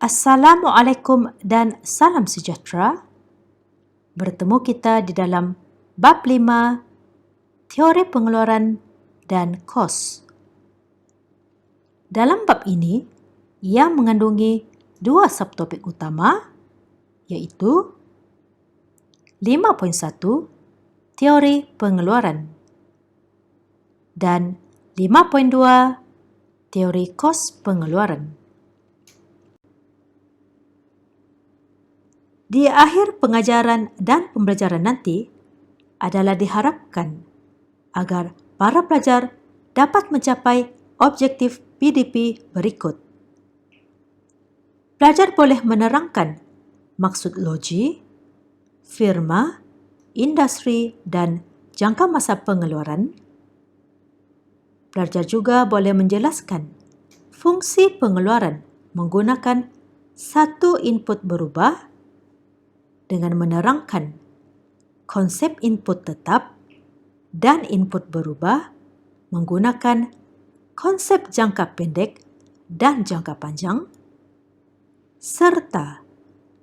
Assalamualaikum dan salam sejahtera. Bertemu kita di dalam bab 5, teori pengeluaran dan kos. Dalam bab ini, ia mengandungi dua subtopik utama, iaitu 5.1 teori pengeluaran dan 5.2 teori kos pengeluaran. Di akhir pengajaran dan pembelajaran nanti adalah diharapkan agar para pelajar dapat mencapai objektif PDP berikut. Pelajar boleh menerangkan maksud logi, firma, industri dan jangka masa pengeluaran. Pelajar juga boleh menjelaskan fungsi pengeluaran menggunakan satu input berubah dengan menerangkan konsep input tetap dan input berubah menggunakan konsep jangka pendek dan jangka panjang, serta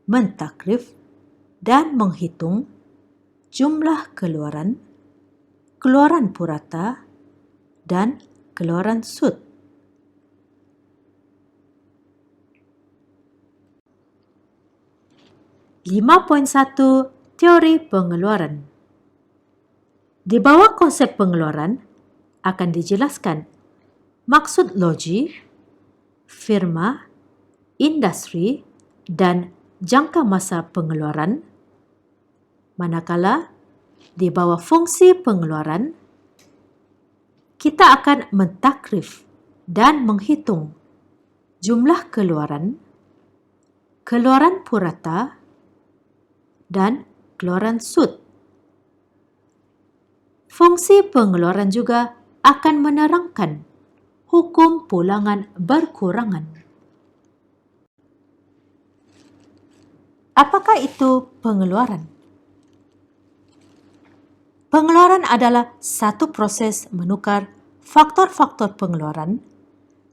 mentakrif dan menghitung jumlah keluaran, keluaran purata, dan keluaran sud. (5.1) Teori pengeluaran. Di bawah konsep pengeluaran akan dijelaskan maksud logi, firma, industri, dan jangka masa pengeluaran, manakala di bawah fungsi pengeluaran kita akan mentakrif dan menghitung jumlah keluaran, keluaran purata, dan keluaran sud. Fungsi pengeluaran juga akan menerangkan hukum pulangan berkurangan. Apakah itu pengeluaran? Pengeluaran adalah satu proses menukar faktor-faktor pengeluaran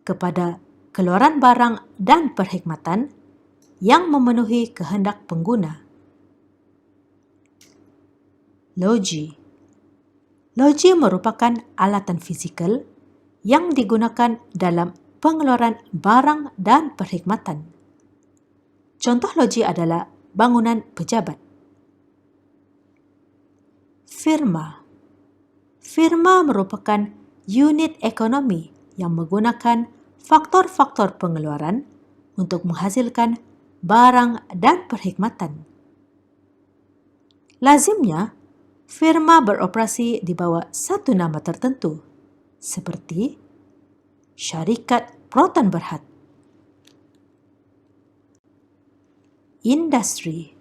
kepada keluaran barang dan perkhidmatan yang memenuhi kehendak pengguna. Logi. Logi merupakan alatan fizikal yang digunakan dalam pengeluaran barang dan perkhidmatan. Contoh logi adalah bangunan pejabat. Firma. Firma merupakan unit ekonomi yang menggunakan faktor-faktor pengeluaran untuk menghasilkan barang dan perkhidmatan. Lazimnya, firma beroperasi di bawah satu nama tertentu, seperti Syarikat Proton Berhad. Industri.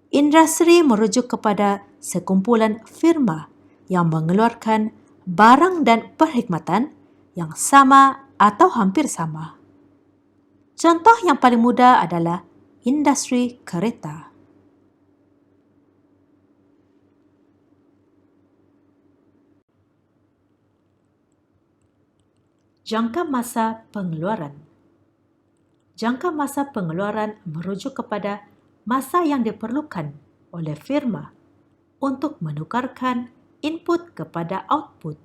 Industri merujuk kepada sekumpulan firma yang mengeluarkan barang dan perkhidmatan yang sama atau hampir sama. Contoh yang paling mudah adalah industri kereta. Jangka masa pengeluaran. Jangka masa pengeluaran merujuk kepada masa yang diperlukan oleh firma untuk menukarkan input kepada output.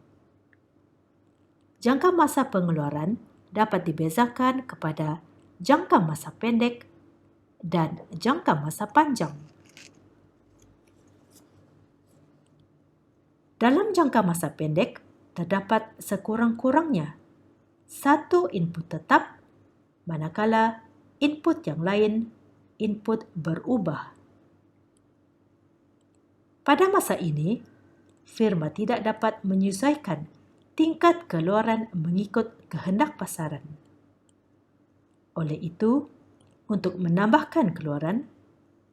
Jangka masa pengeluaran dapat dibezakan kepada jangka masa pendek dan jangka masa panjang. Dalam jangka masa pendek, terdapat sekurang-kurangnya satu input tetap, manakala input yang lain input berubah. Pada masa ini, firma tidak dapat menyesuaikan tingkat keluaran mengikut kehendak pasaran. Oleh itu, untuk menambahkan keluaran,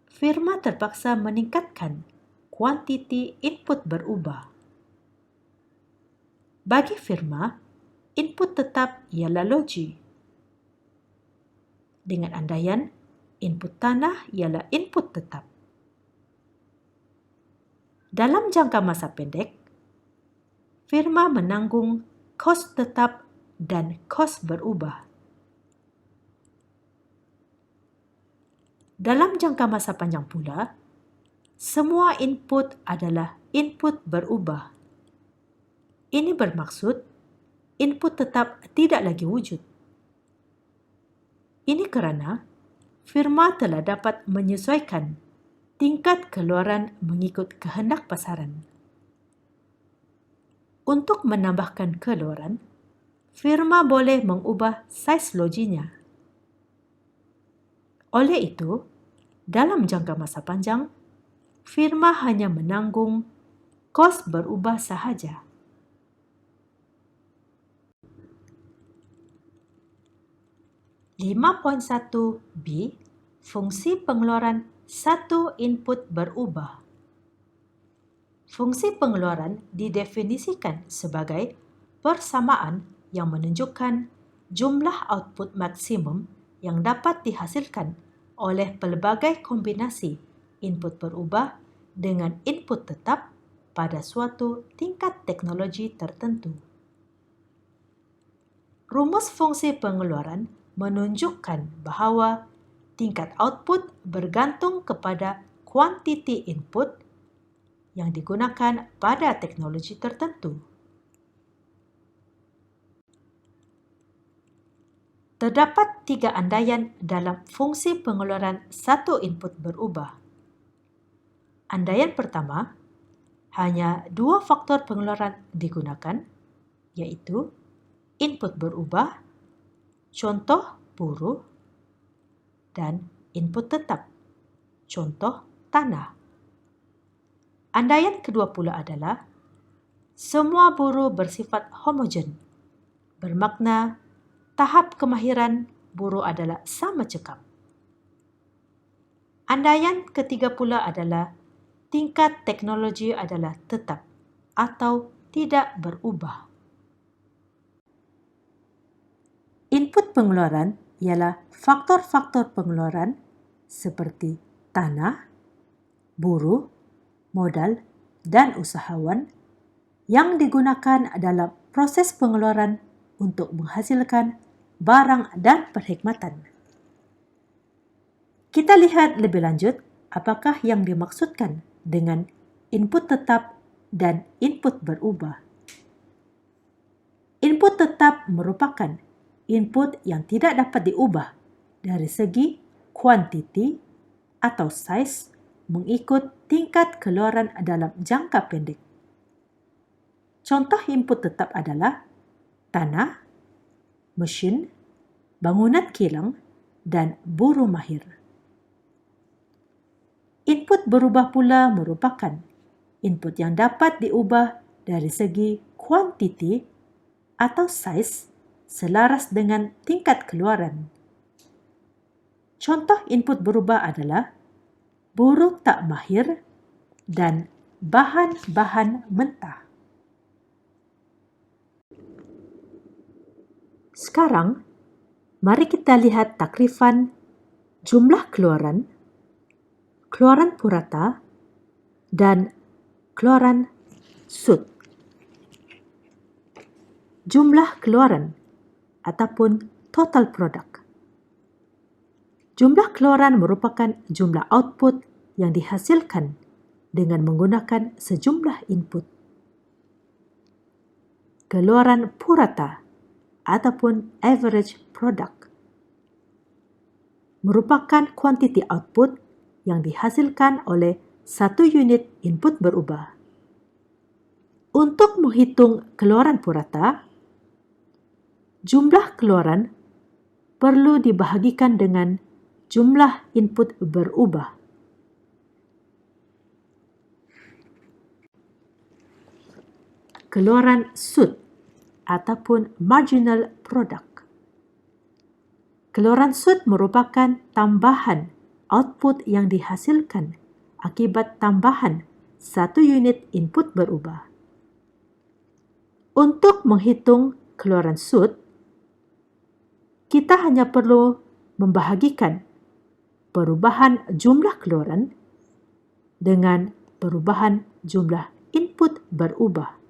firma terpaksa meningkatkan kuantiti input berubah. Bagi firma, input tetap ialah logi. Dengan andaian, input tanah ialah input tetap. Dalam jangka masa pendek, firma menanggung kos tetap dan kos berubah. Dalam jangka masa panjang pula, semua input adalah input berubah. Ini bermaksud input tetap tidak lagi wujud. Ini kerana firma telah dapat menyesuaikan tingkat keluaran mengikut kehendak pasaran. Untuk menambahkan keluaran, firma boleh mengubah saiz lojinya. Oleh itu, dalam jangka masa panjang, firma hanya menanggung kos berubah sahaja. (5.1b) Fungsi pengeluaran satu input berubah. Fungsi pengeluaran didefinisikan sebagai persamaan yang menunjukkan jumlah output maksimum yang dapat dihasilkan oleh pelbagai kombinasi input berubah dengan input tetap pada suatu tingkat teknologi tertentu. Rumus fungsi pengeluaran menunjukkan bahawa tingkat output bergantung kepada kuantiti input yang digunakan pada teknologi tertentu. Terdapat 3 andaian dalam fungsi pengeluaran satu input berubah. Andaian pertama, hanya 2 faktor pengeluaran digunakan, iaitu input berubah, contoh buruh, dan input tetap, contoh tanah. Andaian kedua pula adalah semua buruh bersifat homogen, bermakna tahap kemahiran buruh adalah sama cekap. Andaian ketiga pula adalah tingkat teknologi adalah tetap atau tidak berubah. Input pengeluaran ialah faktor-faktor pengeluaran seperti tanah, buruh, modal dan usahawan yang digunakan dalam proses pengeluaran untuk menghasilkan barang dan perkhidmatan. Kita lihat lebih lanjut apakah yang dimaksudkan dengan input tetap dan input berubah. Input tetap merupakan input yang tidak dapat diubah dari segi kuantiti atau saiz mengikut tingkat keluaran dalam jangka pendek. Contoh input tetap adalah tanah, mesin, bangunan kilang, dan buruh mahir. Input berubah pula merupakan input yang dapat diubah dari segi kuantiti atau saiz selaras dengan tingkat keluaran. Contoh input berubah adalah buruh tak mahir dan bahan-bahan mentah. Sekarang, mari kita lihat takrifan jumlah keluaran, keluaran purata, dan keluaran sud. Jumlah keluaran ataupun total product. Jumlah keluaran merupakan jumlah output yang dihasilkan dengan menggunakan sejumlah input. Keluaran purata ataupun average product merupakan kuantiti output yang dihasilkan oleh satu unit input berubah. Untuk menghitung keluaran purata, jumlah keluaran perlu dibahagikan dengan jumlah input berubah. Keluaran sud ataupun marginal product. Keluaran sud merupakan tambahan output yang dihasilkan akibat tambahan satu unit input berubah. Untuk menghitung keluaran sud, kita hanya perlu membahagikan perubahan jumlah keluaran dengan perubahan jumlah input berubah.